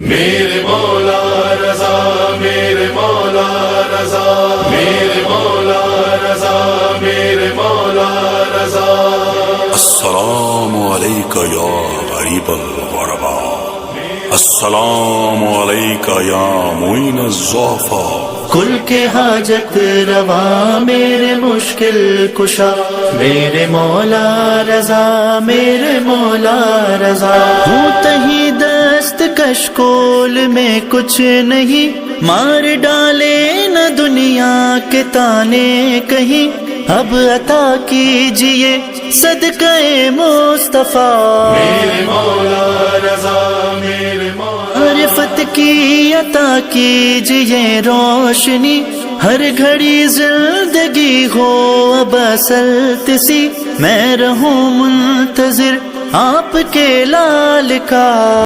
میرے مولا رضا، میرے مولا رضا، میرے مولا رضا، میرے مولا رضا۔ السلام علیک یا غریب الغرباء، السلام علیک یا معین الضعفاء۔ کل کے حاجت روا میرے مشکل کشا، میرے مولا رضا، میرے مولا رضا۔ ہوں تہی دست کشکول میں کچھ نہیں، مار ڈالے نہ دنیا کے تانے کہیں، اب عطا کیجئے صدقہ مصطفیٰ۔ میرے مولا رضا، میرے مولا عرفت کی عطا کیجئے روشنی، ہر گھڑی زندگی ہو اب اصلت سی، میں رہوں منتظر آپ کے لال کا۔